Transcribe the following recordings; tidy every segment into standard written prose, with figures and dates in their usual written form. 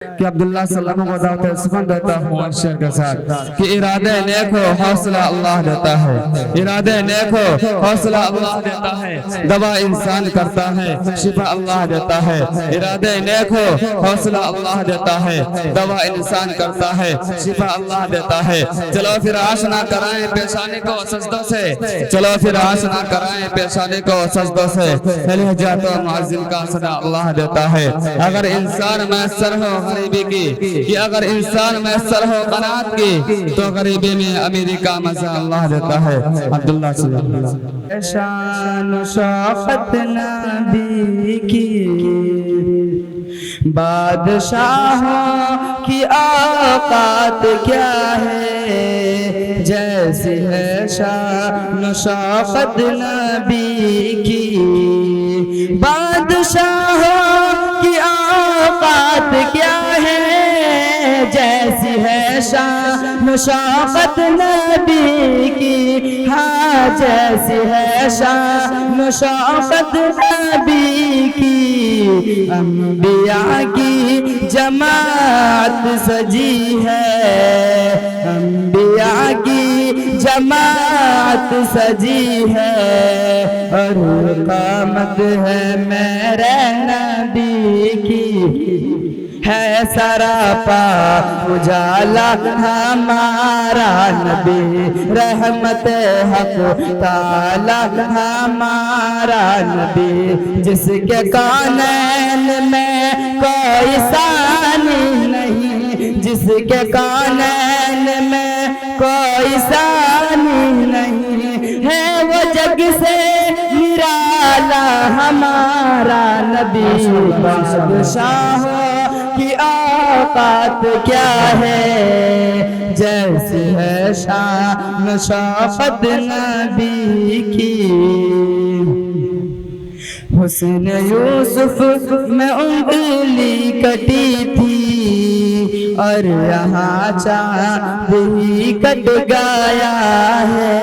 कि अब्दुल्लाह सल्लम को दावत सुखन देता हूँ अशर के साथ कि इरादे नेक हो हौसला अल्लाह देता है। इरादे नेक हो हौसला अल्लाह देता है। दवा इंसान करता है शिफा अल्लाह देता है। इरादे नेक हो हौसला अल्लाह देता है। दवा इंसान करता है शिफा अल्लाह देता है। चलो फिर आशना कराएं पेशानी को सजदों से। चलो फिर आशना कराएं पेशानी को सजदों से। लहजा तो मुअज्जिन का सदा अल्लाह देता है। अगर इंसान मैसर हो गरीबी की कि अगर इंसान मैसर हो कनात की तो गरीबी में अमीरी का मजा अल्लाह देता है। अब्दुल्लाह शान शौकत नबी की बादशाहों की औकात क्या है, जैसी है शान शौकत नबी की। बादशाहों की औकात क्या है, जैसी है शान शौकत नबी की। हाँ जैसी है शान शौकत नबी की। अंबिया की जमात सजी है, अंबिया की जमात सजी है। और कामत है मेरे नबी की, है सरापा उजाला हमारा नबी। रहमत हक ताला हमारा नबी। जिसके कानैन में कोई सानी नहीं, जिसके कानैन में कोई सानी नहीं है, वो जग से निराला हमारा नबी। बादशाहों की औकात क्या है, जैसी है शान शौकत नबी की। हुस्न यूसुफ में उंगली कटी थी, और यहाँ चाँद ही कट गया है।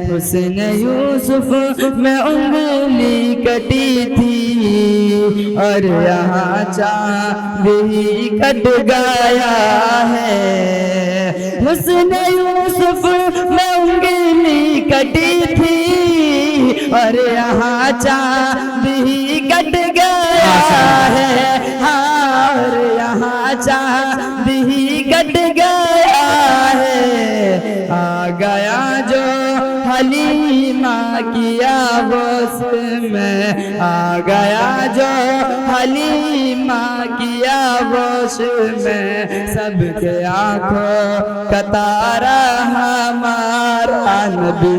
हुस्न यूसुफ में उंगली कटी थी, और यहाँ चाँद ही कट गया है। हुस्न यूसुफ में उंगली कटी थी, और यहाँ चाँद ही कट गया है। हाँ और यहाँ चाँद ही कट गया है। आ गया जो हलीमा की आगोश में, आ गया जो हलीमा की आगोश में। सबके आँखों का तारा हमारा नबी।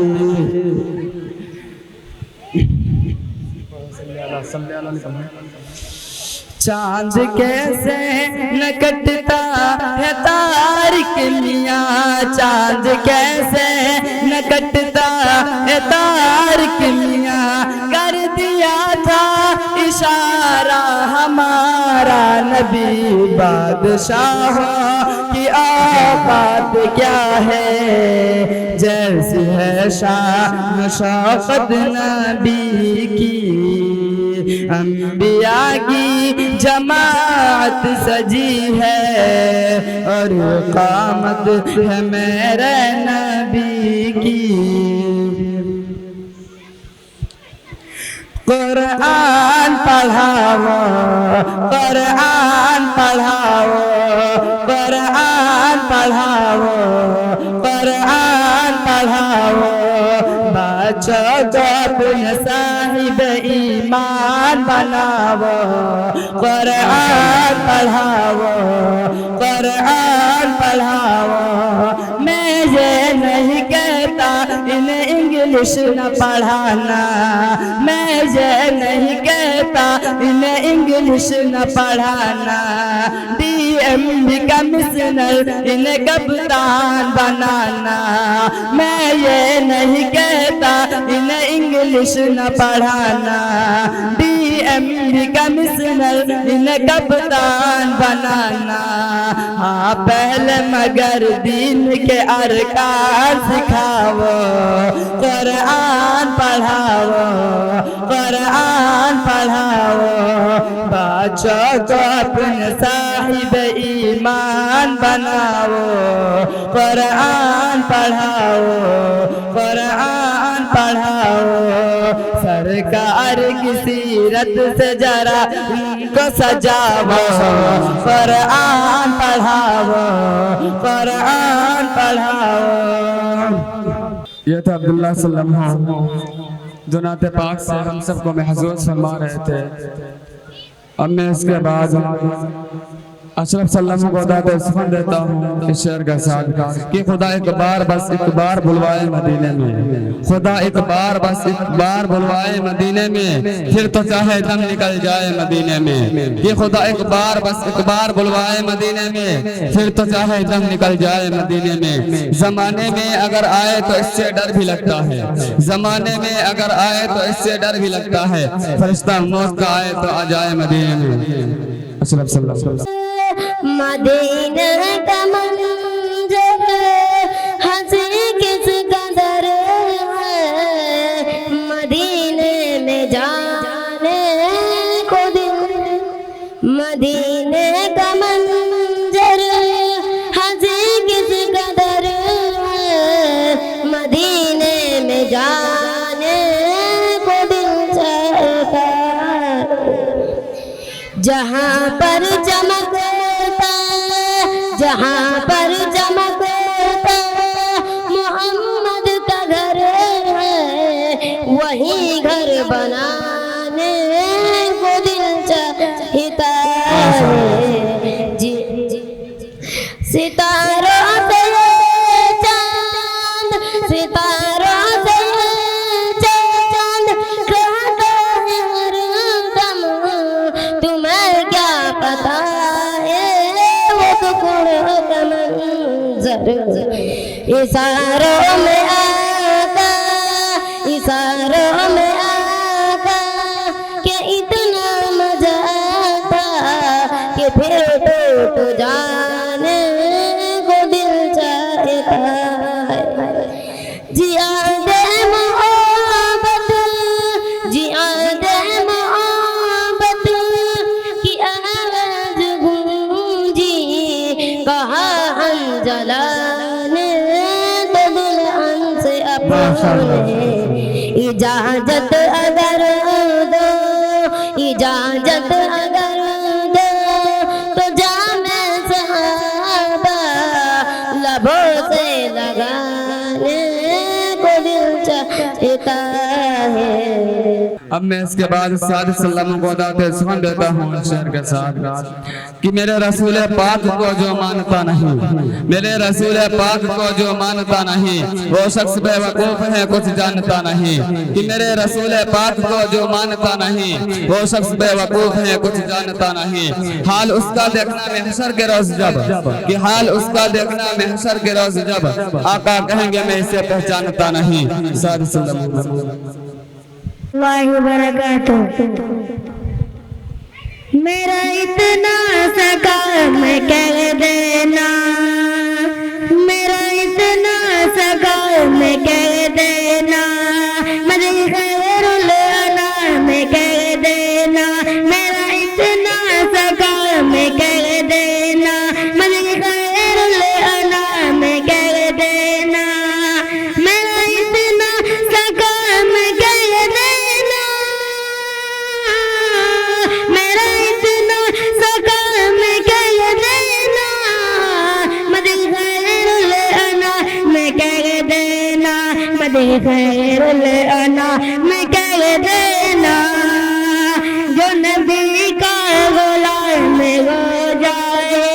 चांद कैसे न कटता है तारिक मियाँ, चांद कैसे न कटता है तारिक मियाँ। कर दिया था इशारा हमारा नबी। बादशाहों की औकात क्या है, जैसी है शान शौकत नबी की। अंबिया की जमात सजी है, और कामत है मेरे नबी की। कुरान पढ़ाओ, कुरान पढ़ाओ, कुरान पढ़ाओ, कुरान पढ़ाओ। बच्चों को अपने साहिब ईमान बनाओ। कुरान पढ़ाओ, कुरान पढ़ाओ। मैं ये नहीं कहता इन्हें इंग्लिश न पढ़ाना, मैं ये नहीं कहता इन्हें इंग्लिश न पढ़ाना। DM कमिश्नर इन्हें कप्तान बनाना, मैं ये नहीं कहता इन्हें इंग्लिश न पढ़ाना। DM कमिश्नर इन्हें कप्तान बनाना। हाँ पहले मगर दीन के अरकान सिखाओ। कुरान पढ़ाओ, कुरान पढ़ाओ। बच्चों को अपने साहिब ईमान बनाओ, कुरान पढ़ाओ, कुरान पढ़ाओ। सरकार की सीरत से जरा उनको सजाओ, कुरान पढ़ाओ, कुरान पढ़ाओ। ये था अब्दुल्लाह सल्लल्लाहु जो नाते पाक से हम सबको महसूस फरमा रहे थे। अब मैं इसके बाद अशरफ सल्लम को सुन देता हूँ इस शेर के साथ कि खुदा एक बार बुलवाए मदीने में, खुदा एक बार बुलवाए मदीने में, फिर तो चाहे दम निकल जाए मदीने में। कि खुदा एक बार बुलवाए मदीने में, फिर तो चाहे दम निकल जाए मदीने में। जमाने में अगर आए तो इससे डर भी लगता है, जमाने में अगर आए तो इससे डर भी लगता है। फरिश्ता मौत का आए तो आ जाए मदीने में। अशरफ सल्लल्लाहु मदीना का मंजर हंसी किस कदर है, मदीने में जाने को दिल, मदीने का मंजर हंसी किस कदर है, मदीने में जाने को दिल चाहता। जहाँ पर चमकता, जहाँ पर चमकता मोहम्मद का घर है, वही घर बनाने को दिल चाहता है। जी सितारों से चांद, सितारों से चांद कहता है हर दम, तुम्हें क्या पता इशारों में आका, इशारों में आका कि इतना मजा आता कि फिर टूट जाने को दिल चाहता है। जिया दे मोहब्बत, जिया दे मोहब्बत की आवाज गूंजी, कहा हम जलाने तो दुल्हन से अपने। इजाजत अगर दो, इजाजत अगर दो तो जामे सहाबा लबों से लगाने को दिल चाहता है। अब मैं इसके बाद साद सल्लम को दाते सुन देता हूँ शेर के साथ कि मेरे रसूल पाक को जो मानता नहीं, मेरे रसूल पाक को जो मानता नहीं, वो शख्स बेवकूफ है कुछ जानता नहीं। कि मेरे रसूल पाक को जो मानता नहीं, वो शख्स बेवकूफ है कुछ जानता नहीं। हाल उसका देखना महशर के रोज जब, कि हाल उसका देखना महशर के रोज जब, आका कहेंगे मैं इसे पहचानता नहीं। साद सल्लम मेरा इतना सा काम कर देना, मेरा इतना सा काम कर देना, मुझे खैरुल अनाम कर देना। मेरा इतना सा काम कर देना, मुझे खैरुल अनाम कर देना। मेरा इतना सा काम कर देना, मेरा इतना सा काम कर देना, मुझे खैरुल अनाम कर देना, मुझे खैरुल अनाम कर देना। जो नबी का गुलाम हो जाए,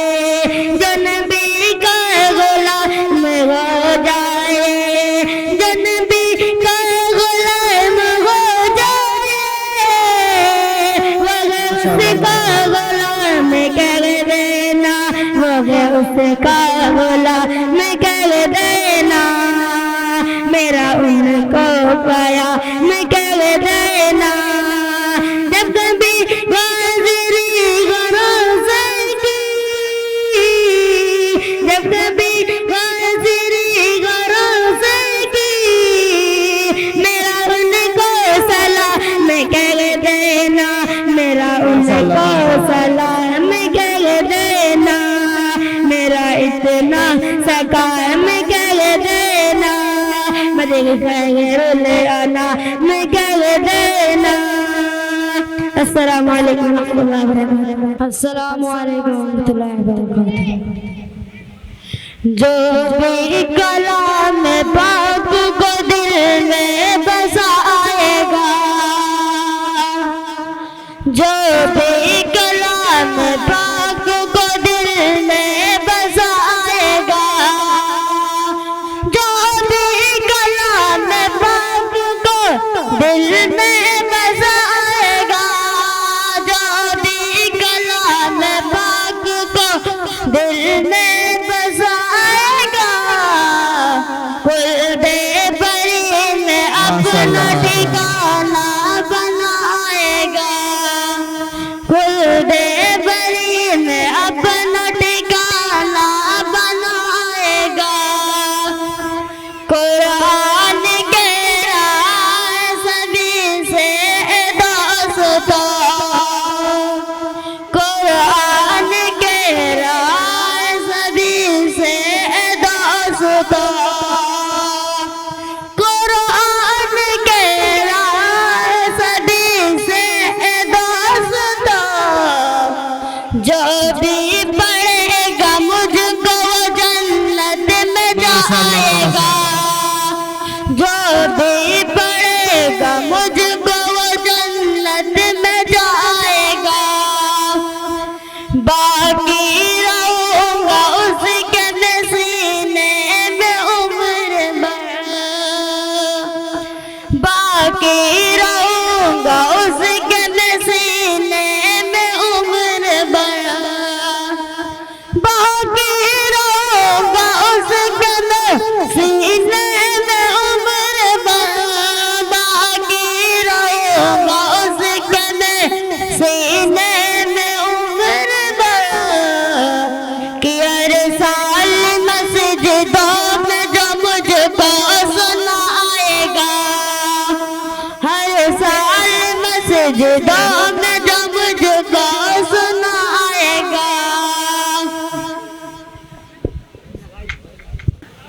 जो नबी का गुलाम हो जाए, जो नबी का गुलाम हो जाए, वह उसका गुलाम कर देना, वह उसका गुलाम कर देना। मेरा उनको पाया मैं कर देना। जब कभी हाज़िरी गरोज़े की, जब कभी हाज़िरी गरोज़े की, मेरा उनको सलाम कर देना, मेरा उनको इतना सकार में कर देना, मुझे खैर आना में कर देना। अस्सलाम वालेकुम रहमतुल्लाहि व बरकातहू। अस्सलाम वालेकुम रहमतुल्लाहि व बरकातहू। जो भी कलाम पाक को दिल में बसाएगा, जो भी कलाम पाक को दिल में बसाएगा, जो भी कलाम पाक को दिल में बसाएगा, जो भी कलाम पाक को दिल में बसाएगा, कुल बेपरी में अपना ठिकाना बनाएगा, कुल बेपरी में अपना ठिकाना बनाएगा। कुरान के राह सभी से दोस्तों, कुरान के राह सभी से दोस्तों, कुरान के राह सभी से दोस्तों। जो भी पढ़ेगा मुझको वो जन्नत में जाएगा, जो भी पढ़ेगा मुझको वो जन्नत में जाएगा। बाकी रहूंगा उसके सीने में उम्र भर, बाकी रहूंगा उसके सीने में उम्र भर, बाकी रहूंगा उसके सीने में उम्र भर, बाकी रहूंगा उसके सीने में उम्र भर। कि हर साल मस्जिदों में जो मुझको सुनाएगा, हर साल मस्जिदों में जो मुझको सुनाएगा।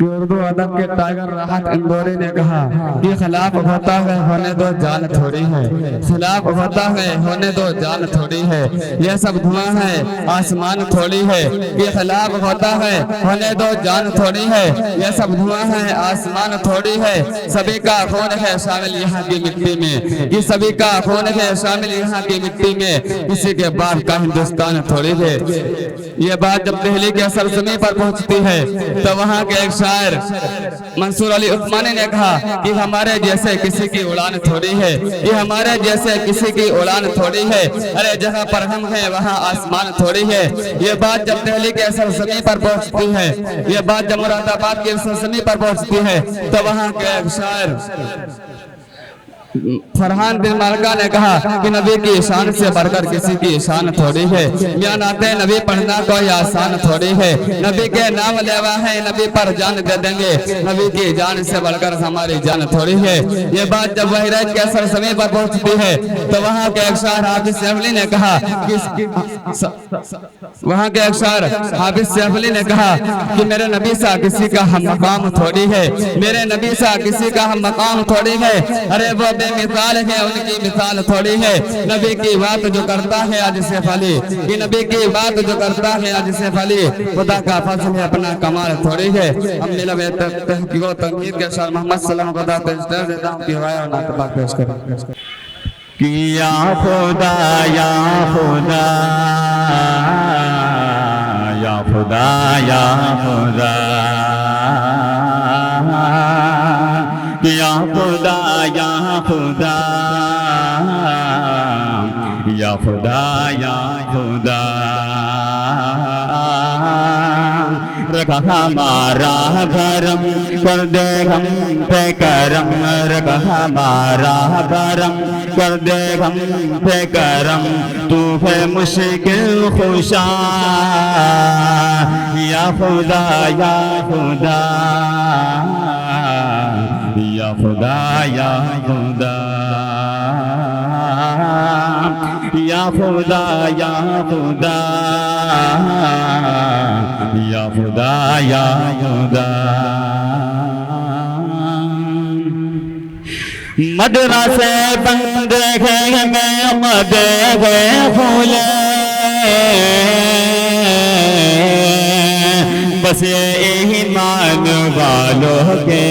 उर्दू अदब के टाइगर राहत इंदौरी ने कहा कि खिलाफ होता है होने दो जान थोड़ी है, खिलाफ होता है होने दो जान थोड़ी है, ये सब धुआं है आसमान थोड़ी है। कि खिलाफ होता है होने दो जान थोड़ी है, ये सब धुआं है आसमान थोड़ी है। सभी का खून है शामिल यहाँ की मिट्टी में, कि सभी का खून है शामिल यहाँ की मिट्टी में, किसी के बाद का हिंदुस्तान थोड़ी है। ये बात जब दिल्ली के सरजमी पर पहुंचती है तो वहाँ के एक शायर मंसूर अली उस्मानी ने कहा कि हमारे जैसे किसी की उड़ान थोड़ी है, कि हमारे जैसे किसी की उड़ान थोड़ी है। अरे जहाँ पर हम हैं वहाँ आसमान थोड़ी है। ये बात जब दिल्ली के सरजमी पर पहुंचती है, ये बात जब मुरादाबाद के सरजमी पर पहुंचती है तो वहाँ के एक शायर फरहान बिन मालका ने कहा कि नबी की शान से बढ़कर किसी की शान थोड़ी है। मियां नाते नबी पढ़ना कोई आसान थोड़ी है, नबी के नाम लेवा है नबी पर जान दे देंगे, नबी की जान से बढ़कर हमारी जान थोड़ी है। ये बात जब बहराइच के सरजमी पर पहुंचती है तो वहाँ के एक शायर हाफिज सैफली ने कहा कि वहाँ के एक शायर हाफिज सैफली ने कहा कि मेरे नबी सा किसी का हम मकाम थोड़ी है, मेरे नबी सा किसी का हम मकाम थोड़ी है। अरे वो बेमिसाल है उनकी मिसाल थोड़ी है। नबी की बात जो करता है आज से फली, कि नबी की बात जो करता है आज से फली, खुदा का फजल है अपना कमाल थोड़ी है। हम मिलब तहकीको तनकीद के शायर मोहम्मद सल्लल्लाहु अलैहि वसल्लम देता हूं कि वाया ना तबाक पेश करें कि या खुदा या खुदा या खुदा या खुदा या खुदा या खुदा या खुदा या खुदा रखा हमारा करम कर दे हम पे करम, रखा हमारा करम कर दे हम पे करम, तू है मुश्किल खुशा या खुदा या खुदा या खुदा या खुदा या खुदा या खुदा या खुदा या खुदा। मदरसे बंद है में मद गए फूले, बस ईमान वालों के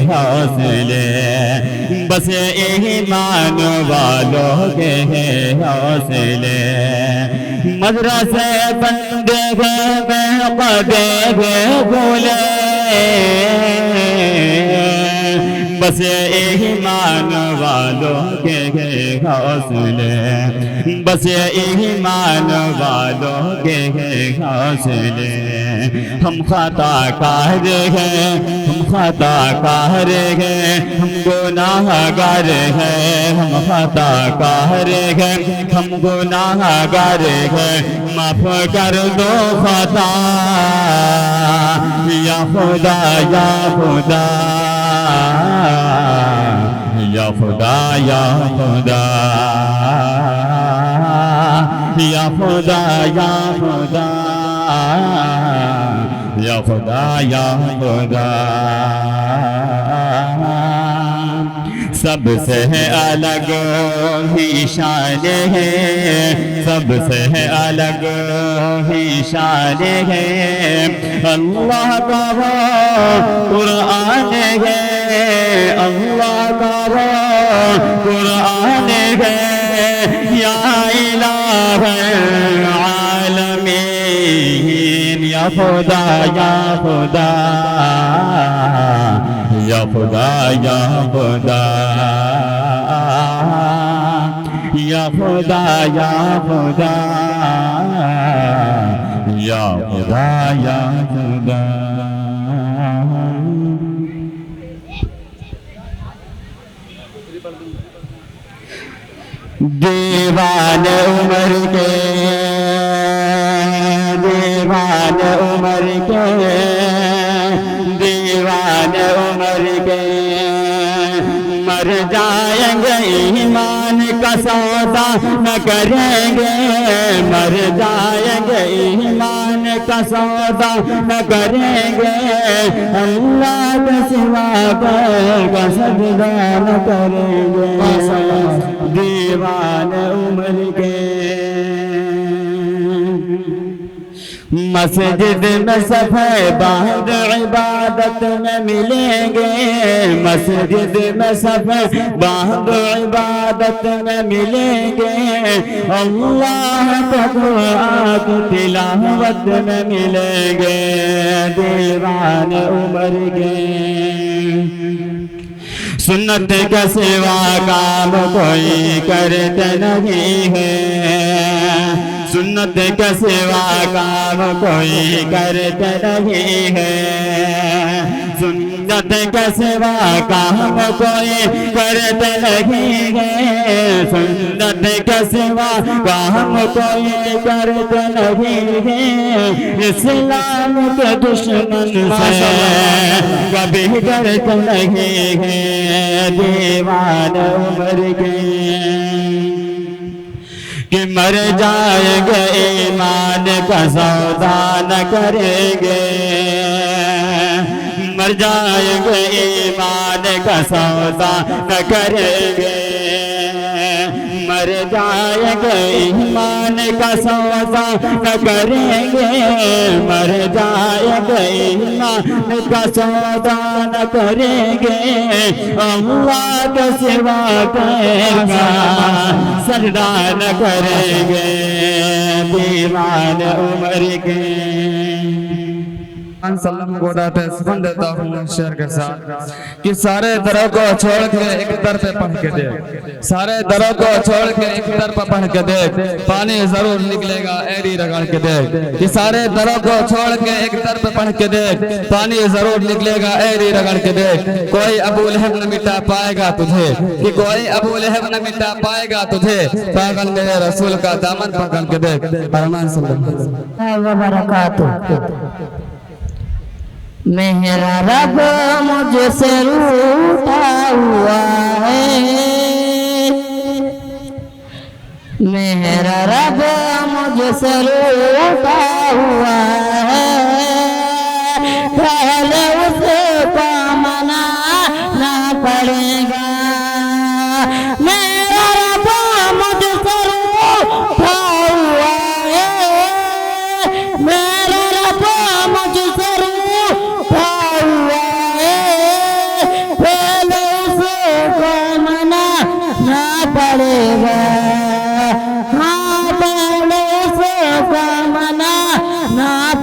हौसले, बस ईमान वालों के हौसले। मदरसे बंद है में मद गए फूले, बस ईमान वालों के हौसले, बस ईमान वालों के हौसले। हम खता कार हैं, हम खता कार हैं, हम गुनाहगार हैं, हम खता कार हैं, हम गुनाहगार हैं। माफ कर दो खता या खुदा या खुदा, या खुदा या खुदा, या खुदा या खुदा, या खुदा या खुदा। सबसे अलग ही शान है, सबसे अलग ही शान है। अल्लाह का कुरान है, अल्लाह का कुरान है। या इलाहल आलमीन, या खुदा या खुदा, या खुदा या खुदा, या खुदा या खुदा, या खुदा या खुदा। दीवान उमर के, दीवान उमर के, दीवान उमर के, मर जाएंगे ईमान का सौदा न करेंगे, मर जाएंगे ईमान का सौदा न करेंगे। अल्लाह के सिवा का सजदा न करेंगे। दीवान उमर के मस्जिद में सफे बाद इबादत में मिलेंगे, मस्जिद में सफे बाद इबादत में मिलेंगे। अल्लाह का कुरान तिलावत में मिलेंगे। दीवान उमर के सुन्नत का सिवा काम कोई करते नहीं है, सुन्नत का सिवा काम कोई करते नहीं है, सुन्नत का सिवा काम कोई करते नहीं है, सुन्नत का सिवा काम कोई करते नहीं है। इस्लाम के दुश्मन से कभी डरते नहीं है। दीवान उमर के कि मर जाएंगे ईमान का सौदा न करेंगे, मर जाएंगे ईमान का सौदा न करेंगे, मर जाएंगे ईमान का सौदा न करेंगे, मर जाएंगे ईमान का सौदा न करेंगे। अल्लाह के सिवा का सजदा न करेंगे। दीवान उमर के सल्लम को दाते देता हूँ शेर के साथ कि सारे दरों को छोड़ के एक तरफ पढ़ के दे, सारे दरों को छोड़ के एक तरफ पढ़ के दे, पानी जरूर निकलेगा एड़ी रगड़ के दे। कि सारे दरों को छोड़ के एक तरफ पढ़ के दे, पानी जरूर निकलेगा एड़ी रगड़ के दे। कोई अबू लहब न मिटा पाएगा तुझे, कि कोई अबू लहब न मिटा पाएगा तुझे, पागल मेरे रसूल का दामन पकड़ के दे। अरमान सल्लल्लाहु वबरकातुहू। मेरा रब मुझसे रूठा हुआ है, मेरा रब मुझसे रूठा हुआ है।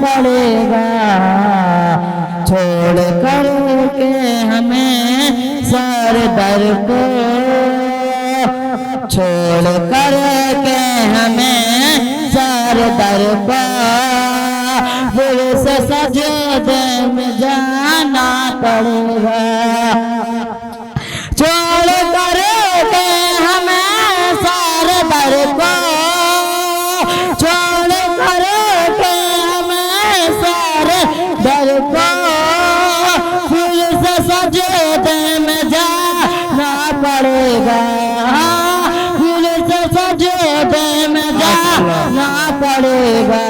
पड़ेगा। छोड़ कर के हमें सर दर को, छोड़ कर के हमें सर दर को, फिर से सजदे में जाना पड़ेगा। छोड़ कर के हमें सर दर को, छोड़ कर के हमें सर दर को, फिर से सजदे में जाना पड़ेगा। फिर से सजदे में जाना पड़ेगा।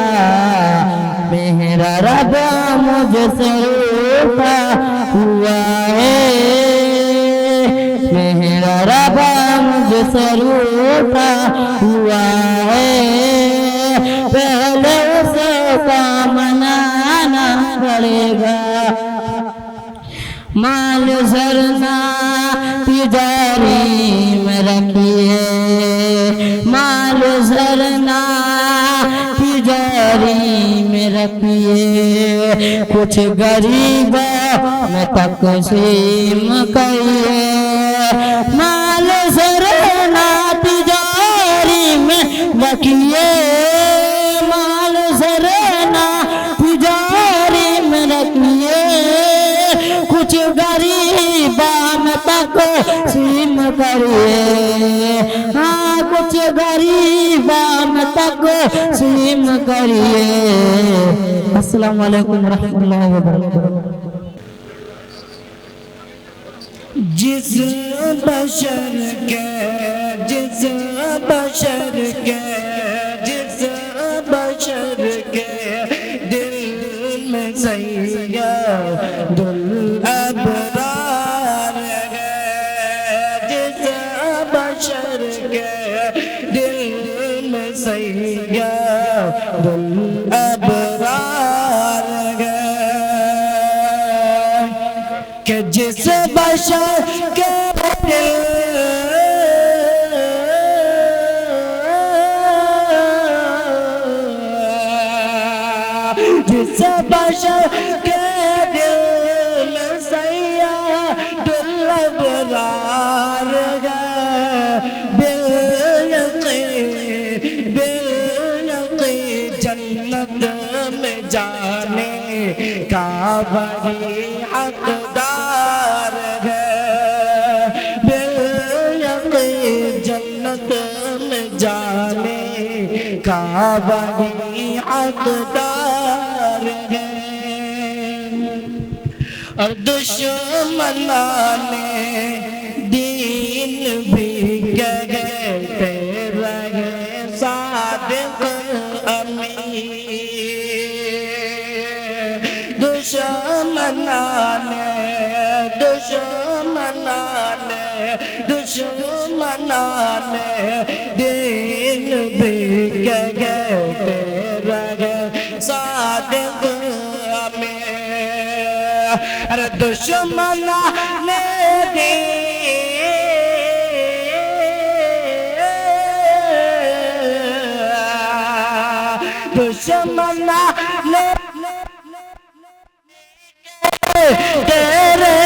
मेरा रब मुझसे रूठा हुआ है, मेरा रब मुझसे रूठा हुआ है। पहले उसका मनाना पड़ेगा। माल सरना तिजारी में रखिए, माल सरना तिजारी में रखिए। कुछ गरीबों में तकसीम करिए। माल सरना तिजारी में रखिए, माल सरना तिजारी में रखिए। कुछ गरीबों में तकसीम करिए। हाँ, कुछ गरीबों में तकसीम करिए। अस्सलाम वालेकुम रहमतुल्लाहि व बरकातहू। जिस बशर के, जिस बशर के, जिस बशर के दिल में सैयदुल अबरार है, जिस बशर के दिल में सैयदुल अबरार है, कि जिस बशर के जिस बशर के दिल में सैयदुल अबरार है। बेयकीन जन्नत में जाने का वही हकदार है। बेयकीन जन्नत में जाने का वही हकदार है। और दुश्मनां ने दीन भी कहते रहे सादिक अमीन। दुश्मनां ने दीन भी कहते रहे सादिक अमीन। अरे दुश्मनां ने दुश्मनां ने तेरे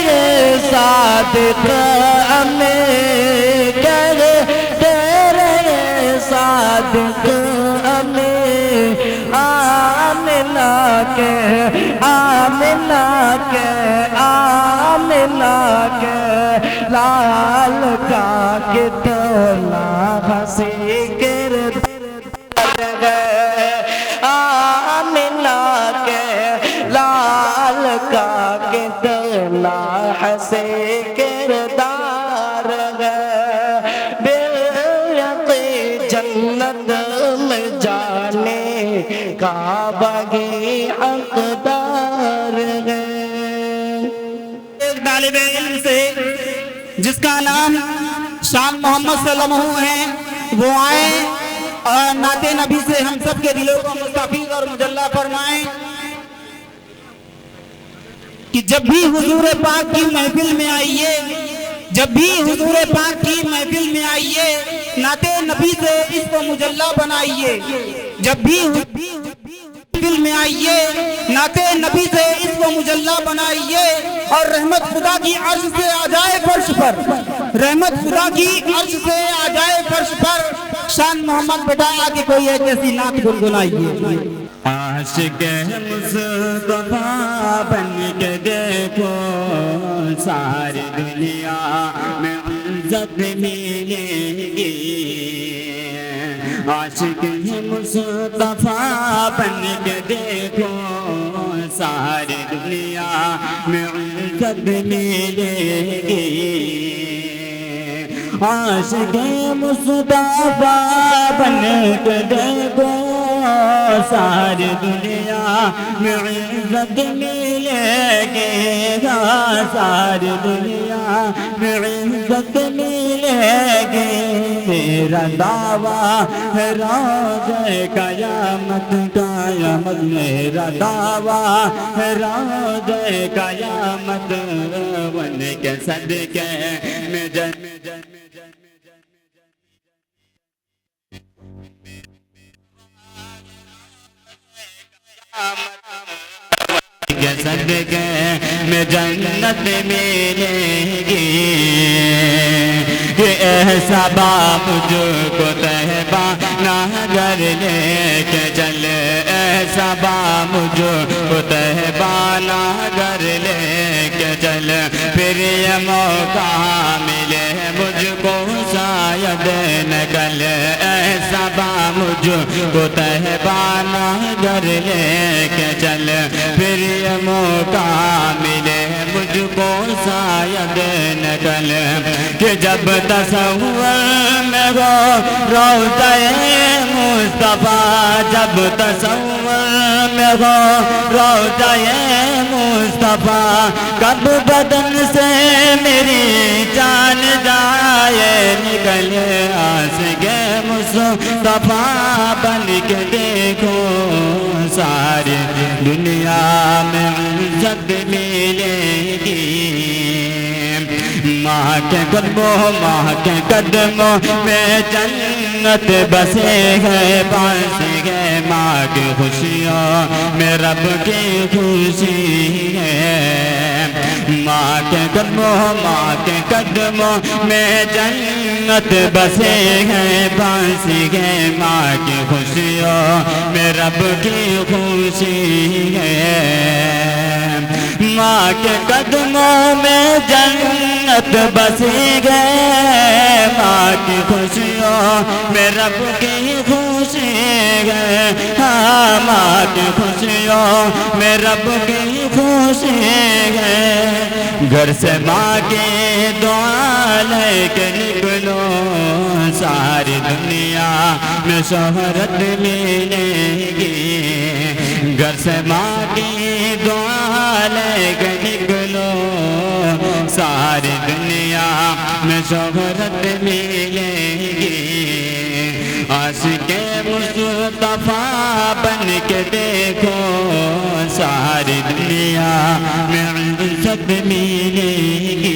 सादिक अमीन, तेरे सादिक अमीन। आमिना के, आमिना के, आमिना के लाल का कितना हंसी किरदार है। आमिना के लाल का कितना हंसी किरदार है। बेयकीन जन्नत में जाने का वही हकदार है। एक तालिबे इल्म से जिसका नाम शान मोहम्मद सल्लल्लाहु है, वो आए और नाते नबी से हम सब के दिलों को मुस्तफीज और मुजल्ला फरमाएं कि जब भी हुजूर पाक की महफिल में आइए, जब भी हुजूर पाक की महफिल में आइए, नाते नबी से इसको मुजल्ला बनाइए। जब भी महफिल में आइए, नाते नबी से इसको मुजल्ला बनाइए और रहमत खुदा की अर्श से आ जाए फर्श पर, रहमत खुदा की अर्श से आ जाए फर्श पर। शान मोहम्मद बेटा आगे कोई एक ऐसी नात गुनगुनाइए। आशिक मुस्तफा बन के देखो सारी दुनिया में इज्जत मिलेगी। आशिक मुस्तफा बन के देखो सारी दुनिया में इज्जत मिलेगी। आशिक मुस्तफा बन के देखो सारी दुनिया में इज्जत मिलेगी। सारी दुनिया में इज्जत मिलेगी। मेरा दावा है रोज़े क़यामत क़यामत, मेरा दावा है रोज़े क़यामत बन के सदके में सदके में जन्नत मिलेगी। ऐसा बाप मुझको तहबा नगर लेके चल, ऐसा बाप मुझको तहबा नगर लेके चल। फिर ये मौका मिले मुझको शायद न कल, ऐसा बाप मुझको तहबा नगर लेके चल। फिर ये मौका मिले मुझको शायद न कल, कि जब तसव्वुर में हो रोज़े मुस्तफा, जब तसव्वुर में हो रोज़े मुस्तफा, कब बदन से मेरी जान जाए निकले। आशिक़े मुस्तफा बन के देखो सारी दुनिया में इज्जत मिलेगी। माँ के कदमों में जन्नत बसे है, बस है माँ की खुशियों में रब की खुशी है। माँ के कदमों में जन्नत बसे है, बस है माँ की खुशियों में रब की खुशी है। माँ के कदमों में जन्नत बसी गए, माँ की खुशियों में रब की खुशी है। हाँ, माँ की खुशियों में रब की खुशी है। घर से माँ की दुआ लेके निकलो, सारी दुनिया में शोहरत मिलेगी। घर से माँ की दुआ लेके निकलो, सारी दुनिया में शोहरत मिलेगी। आशिक़े मुस्तफा बन के देखो सारी दुनिया में इज्जत मिलेगी।